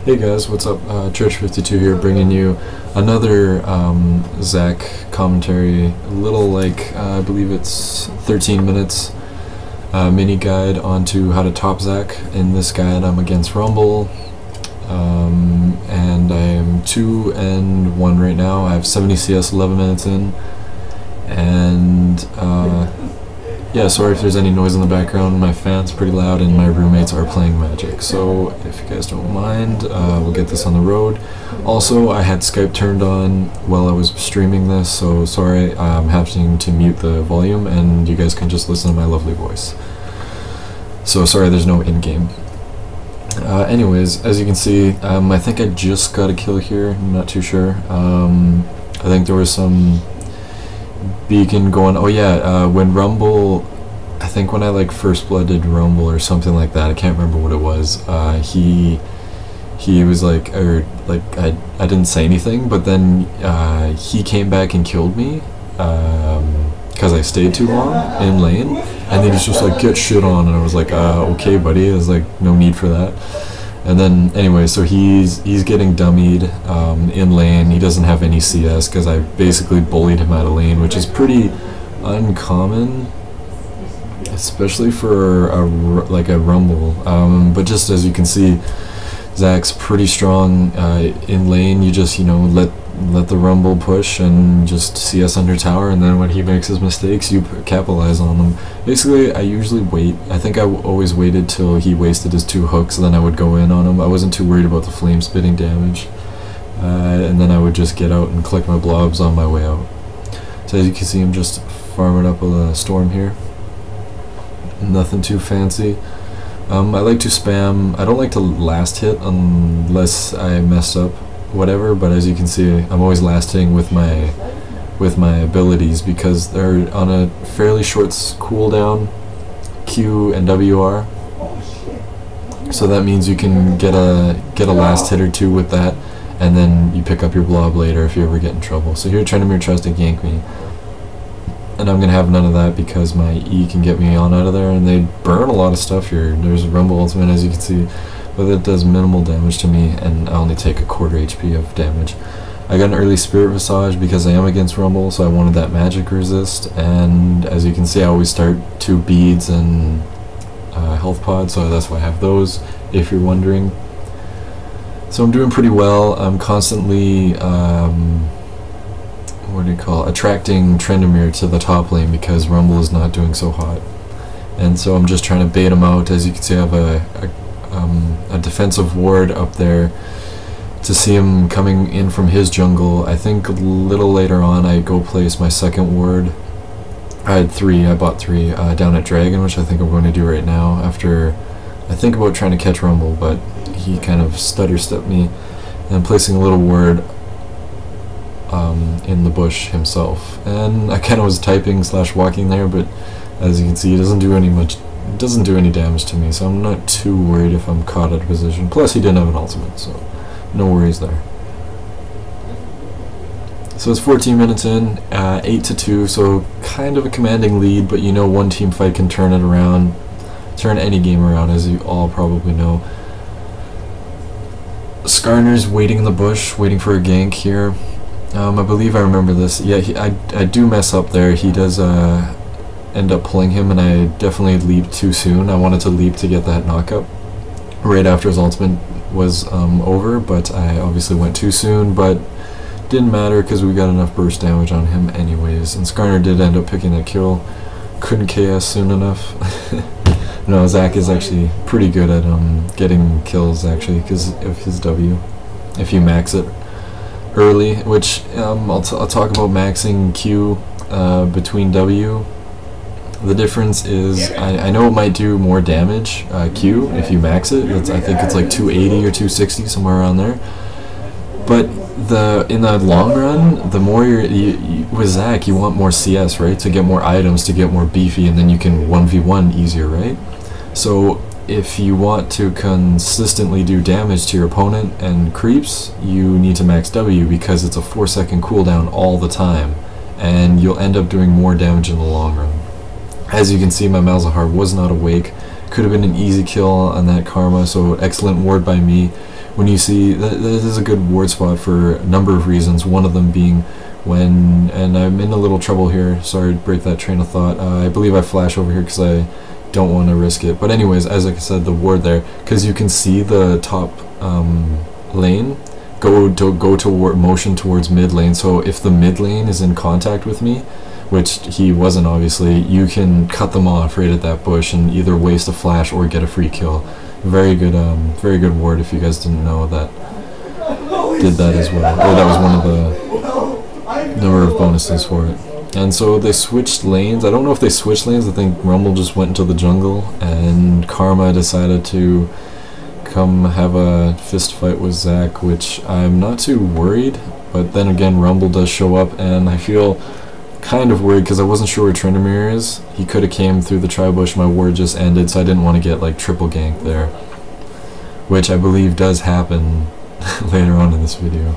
Hey guys, what's up? Church52 here, bringing you another Zach commentary, a little like, I believe it's 13 minutes mini guide onto how to top Zach. In this guide I'm against Rumble, and I am 2-1 right now. I have 70 CS 11 minutes in, and yeah, sorry if there's any noise in the background. My fan's pretty loud and my roommates are playing Magic. So if you guys don't mind, we'll get this on the road. Also, I had Skype turned on while I was streaming this, so sorry, I'm having to mute the volume and you guys can just listen to my lovely voice. So sorry there's no in-game. Anyways, as you can see, I think I just got a kill here, I'm not too sure. I think there was some beacon going. Oh yeah, when Rumble, I think when I like first blooded Rumble or something like that, I can't remember what it was, he was like, or like I didn't say anything, but then he came back and killed me because I stayed too long in lane, and then he's just like, get shit on, and I was like, okay buddy, there's like no need for that. And then anyway, so he's getting dummied in lane. He doesn't have any CS because I basically bullied him out of lane, which is pretty uncommon, especially for a Rumble. But just as you can see, Zach's pretty strong in lane. You just, you know, let the Rumble push and just CS under tower, and then when he makes his mistakes, you capitalize on them. Basically, I usually wait. I think I always waited till he wasted his 2 hooks, and then I would go in on him. I wasn't too worried about the flame spitting damage, and then I would just get out and collect my blobs on my way out. So as you can see, I'm just farming up a storm here. Nothing too fancy. I like to spam. I don't like to last hit unless I mess up whatever, but as you can see, I'm always last hitting with my abilities because they're on a fairly short cooldown, Q and WR. So that means you can get a last hit or 2 with that, and then you pick up your blob later if you ever get in trouble. So here Trendomir tries to gank me, and I'm gonna have none of that because my E can get me on out of there, and they burn a lot of stuff here. There's a Rumble ultimate, as you can see, but it does minimal damage to me, and I only take a quarter HP of damage. I got an early Spirit Visage because I am against Rumble, so I wanted that magic resist, and as you can see, I always start 2 beads and health pod, so that's why I have those, if you're wondering. So I'm doing pretty well. I'm constantly what do you call, attracting Trendomir to the top lane because Rumble is not doing so hot, and so I'm just trying to bait him out. As you can see, I have a defensive ward up there to see him coming in from his jungle. I think a little later on I go place my second ward. I bought 3 down at Dragon, which I think I'm going to do right now after I think about trying to catch Rumble, but he kind of stutter-stepped me, and I'm placing a little ward in the bush himself, and I kind of was typing / walking there, but as you can see, he doesn't do any damage to me, so I'm not too worried if I'm caught out of position. Plus he didn't have an ultimate, so no worries there. So it's 14 minutes in, 8-2, so kind of a commanding lead, but you know, one team fight can turn it around, turn any game around, as you all probably know. Skarner's waiting in the bush, waiting for a gank here. I believe I remember this. Yeah, I do mess up there. He does end up pulling him, and I definitely leaped too soon. I wanted to leap to get that knockup right after his ultimate was over, but I obviously went too soon, but didn't matter because we got enough burst damage on him anyways, and Skarner did end up picking that kill. Couldn't KS soon enough. No, Zach is actually pretty good at getting kills, actually, because of his W, if you max it early, which I'll talk about maxing Q between W. The difference is, I know it might do more damage, Q, if you max it. I think it's like 280 or 260, somewhere around there. But in the long run, the more with Zach, you want more CS, right? To get more items, to get more beefy, and then you can 1v1 easier, right? So if you want to consistently do damage to your opponent and creeps, you need to max W because it's a 4-second cooldown all the time, and you'll end up doing more damage in the long run. As you can see, my Malzahar was not awake. Could have been an easy kill on that Karma, so excellent ward by me. when you see that this is a good ward spot for a number of reasons, one of them being when, and I'm in a little trouble here, sorry to break that train of thought, I believe I flash over here because I don't want to risk it, but anyways, as I said, the ward there, because you can see the top lane go toward motion towards mid lane, so if the mid lane is in contact with me, which he wasn't obviously, you can cut them off right at that bush and either waste a flash or get a free kill. Very good ward if you guys didn't know that did that as well. Or that was one of the number of bonuses for it. And so they switched lanes. I don't know if they switched lanes. I think Rumble just went into the jungle and Karma decided to come have a fist fight with Zach, which I'm not too worried. But then again, Rumble does show up and I feel kind of worried because I wasn't sure where Tryndamere is. He could have came through the tri-bush, my ward just ended, so I didn't want to get like triple ganked there, which I believe does happen later on in this video.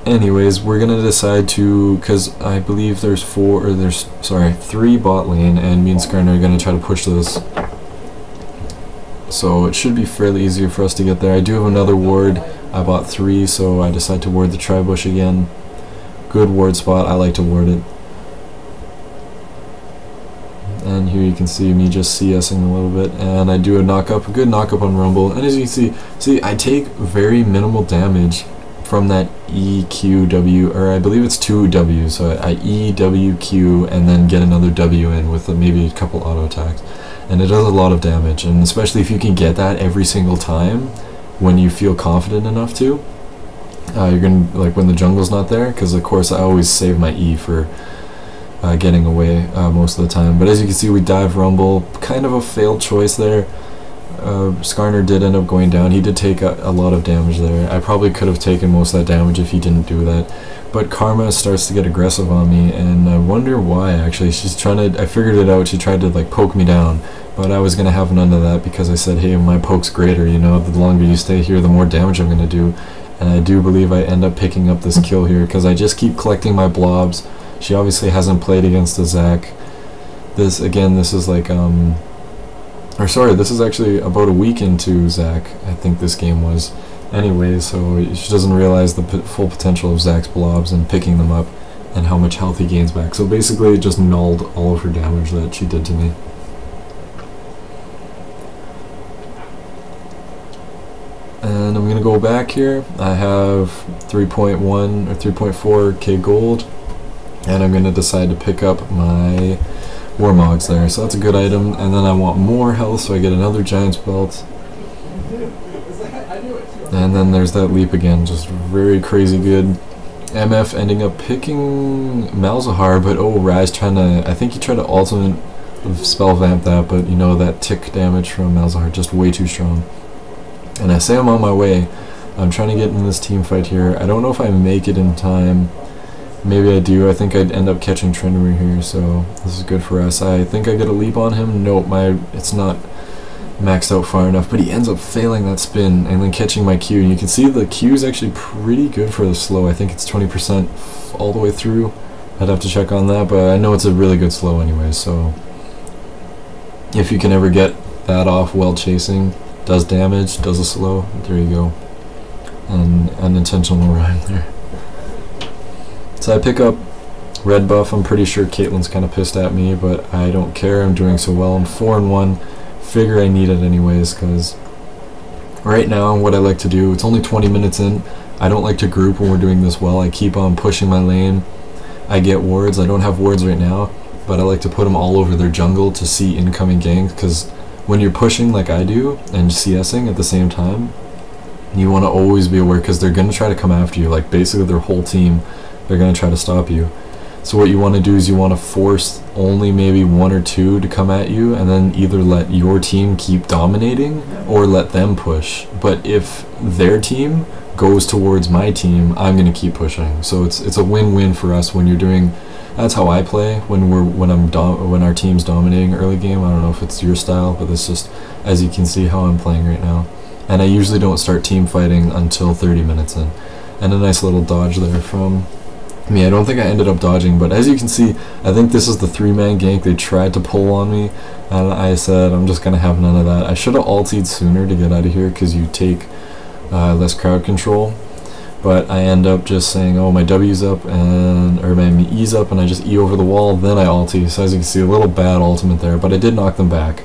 Anyways, we're gonna decide to, because I believe there's three bot lane, and me and Skarner are gonna try to push this, so it should be fairly easier for us to get there. I do have another ward. I bought 3, so I decide to ward the tri-bush again. Good ward spot, I like to ward it. And here you can see me just CSing a little bit, and I do a good knock up on Rumble, and as you can see I take very minimal damage from that EQW, or I believe it's 2 W's, so I EWQ and then get another W in with maybe a couple auto attacks, and it does a lot of damage, and especially if you can get that every single time when you feel confident enough to. You're gonna, like when the jungle's not there, because of course I always save my E for getting away most of the time. But as you can see, we dive Rumble, kind of a failed choice there. Skarner did end up going down. He did take a lot of damage there. I probably could have taken most of that damage if he didn't do that. But Karma starts to get aggressive on me, and I wonder why actually. She's trying to, I figured it out, she tried to like poke me down, but I was gonna have none of that because I said, hey, my poke's greater, you know, the longer you stay here, the more damage I'm gonna do. And I do believe I end up picking up this kill here because I just keep collecting my blobs. She obviously hasn't played against a Zach. This is like this is actually about a week into Zach, I think this game was. Anyways, so she doesn't realize the full potential of Zach's blobs and picking them up and how much health he gains back. So basically it just nulled all of her damage that she did to me. And I'm gonna go back here. I have 3.1 or 3.4k gold, and I'm gonna decide to pick up my Warmogs there. So that's a good item. And then I want more health, so I get another Giant's Belt. And then there's that leap again, just very crazy good. MF ending up picking Malzahar, but oh, Raz trying to, I think he tried to ultimate spell vamp that, but you know, that tick damage from Malzahar just way too strong. And I say I'm on my way. I'm trying to get in this team fight here. I don't know if I make it in time. Maybe I do. I think I'd end up catching Tryndamere here, so this is good for us. I think I get a leap on him. Nope, it's not maxed out far enough, but he ends up failing that spin and then catching my Q. And you can see the Q is actually pretty good for the slow. I think it's 20% all the way through. I'd have to check on that, but I know it's a really good slow anyway, so if you can ever get that off while chasing, does damage, does a slow, there you go. And unintentional rhyme there. So I pick up red buff. I'm pretty sure Caitlyn's kind of pissed at me, but I don't care. I'm doing so well. I'm 4-1. Figure I need it anyways, because right now what I like to do, it's only 20 minutes in. I don't like to group when we're doing this well. I keep on pushing my lane. I get wards. I don't have wards right now, but I like to put them all over their jungle to see incoming ganks, because when you're pushing like I do and CSing at the same time, you want to always be aware, because they're going to try to come after you. Like basically their whole team, they're going to try to stop you. So what you want to do is you want to force only maybe 1 or 2 to come at you, and then either let your team keep dominating or let them push. But if their team goes towards my team, I'm going to keep pushing. So it's a win-win for us when you're doing. That's how I play when our team's dominating early game. I don't know if it's your style, but it's just, as you can see, how I'm playing right now. And I usually don't start team fighting until 30 minutes in. And a nice little dodge there from I don't think I ended up dodging, but as you can see, I think this is the 3-man gank. They tried to pull on me, and I said, I'm just going to have none of that. I should have ultied sooner to get out of here, because you take less crowd control, but I end up just saying, oh, my W's up, or my E's up, and I just E over the wall, then I ulti. So as you can see, a little bad ultimate there, but I did knock them back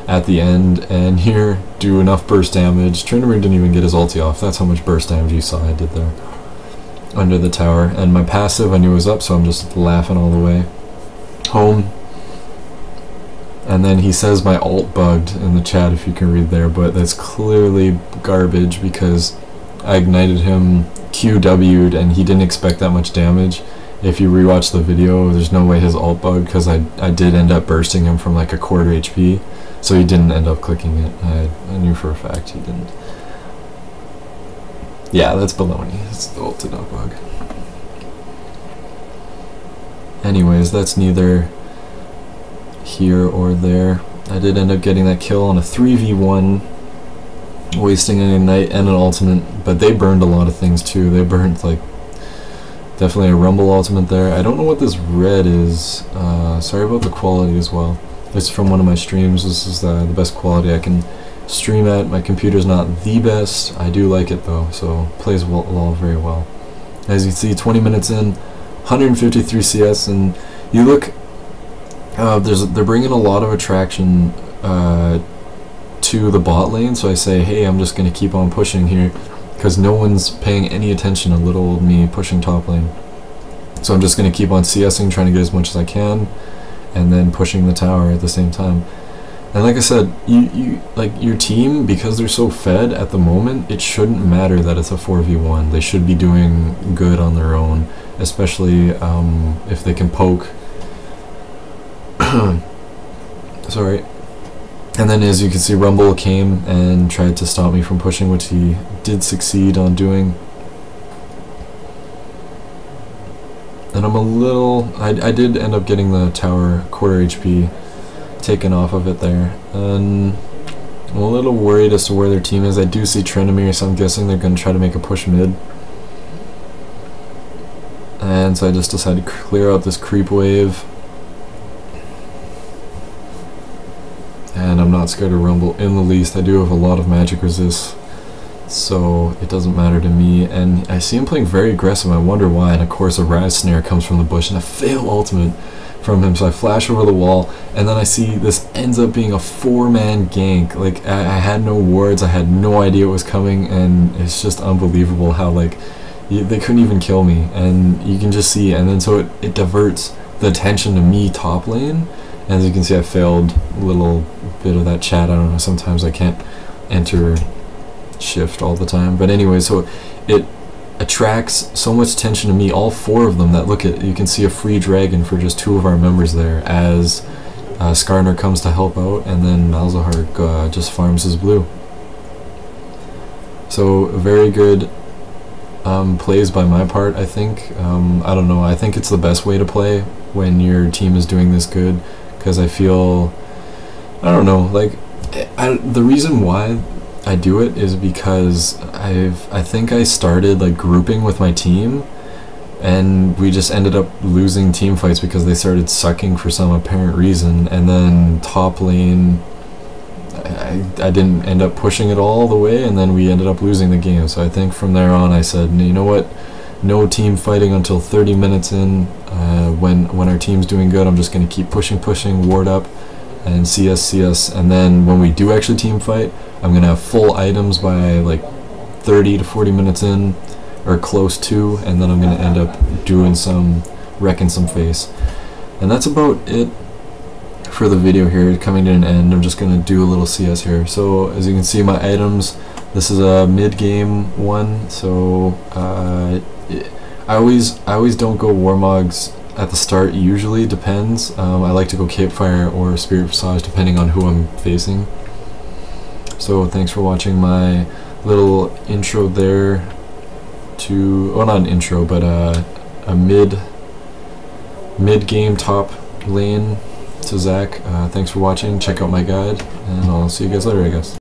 at the end, and here, do enough burst damage. Tryndamere didn't even get his ulti off. That's how much burst damage you saw I did there. Under the tower, and my passive I knew was up, so I'm just laughing all the way home. And then he says my ult bugged in the chat, if you can read there, but that's clearly garbage because I ignited him, QW'd, and he didn't expect that much damage. If you rewatch the video, there's no way his ult bugged, because I did end up bursting him from like a quarter HP, so he didn't end up clicking it. I knew for a fact he didn't. Yeah, that's baloney. It's the ult did not bug. Anyways, that's neither here or there. I did end up getting that kill on a 3v1, wasting an ignite and an ultimate, but they burned a lot of things too. They burned like definitely a rumble ultimate there. I don't know what this red is. Sorry about the quality as well. It's from one of my streams. This is the best quality I can stream at. My computer's not the best. I do like it though, so plays LOL very well. As you can see, 20 minutes in, 153 CS, and you look, they're bringing a lot of attraction to the bot lane, so I say, hey, I'm just going to keep on pushing here, because no one's paying any attention to little old me pushing top lane. So I'm just going to keep on CSing, trying to get as much as I can, and then pushing the tower at the same time. And like I said, you like your team, because they're so fed at the moment, it shouldn't matter that it's a 4v1. They should be doing good on their own, especially if they can poke. Sorry. And then as you can see, Rumble came and tried to stop me from pushing, which he did succeed on doing. And I'm a little... I did end up getting the tower quarter HP taken off of it there, and I'm a little worried as to where their team is. I do see Tryndamere, so I'm guessing they're going to try to make a push mid, and so I just decided to clear out this creep wave, and I'm not scared of Rumble in the least. I do have a lot of magic resist, so it doesn't matter to me, and I see him playing very aggressive. I wonder why, and of course a Rise Snare comes from the bush and a fail ultimate from him, so I flash over the wall, and then I see this ends up being a 4-man gank. Like, I had no words, I had no idea it was coming, and it's just unbelievable how, like, they couldn't even kill me, and you can just see, and then so it diverts the attention to me top lane. As you can see, I failed a little bit of that chat. I don't know, sometimes I can't enter shift all the time, but anyway, so it attracts so much attention to me, all 4 of them, that look at, you can see a free dragon for just 2 of our members there, as Skarner comes to help out, and then Malzahar just farms his blue. So very good plays by my part, I think. I don't know, I think it's the best way to play when your team is doing this good, because I feel, I don't know, like, the reason why I do it is because I think I started like grouping with my team, and we just ended up losing team fights because they started sucking for some apparent reason, and then top lane I didn't end up pushing it all the way, and then we ended up losing the game. So I think from there on I said, you know what, no team fighting until 30 minutes in. When our team's doing good, I'm just going to keep pushing, ward up, and CS, and then when we do actually team fight, I'm going to have full items by like 30 to 40 minutes in, or close to, and then I'm going to end up doing wrecking some face. And that's about it for the video here, coming to an end. I'm just going to do a little CS here. So as you can see, my items, this is a mid-game one, so I always don't go Warmogs at the start, usually, depends. I like to go Capefire or Spirit Visage depending on who I'm facing. So thanks for watching my little intro there to, well, not an intro, but a mid-game top lane to Zach. Thanks for watching, check out my guide, and I'll see you guys later, I guess.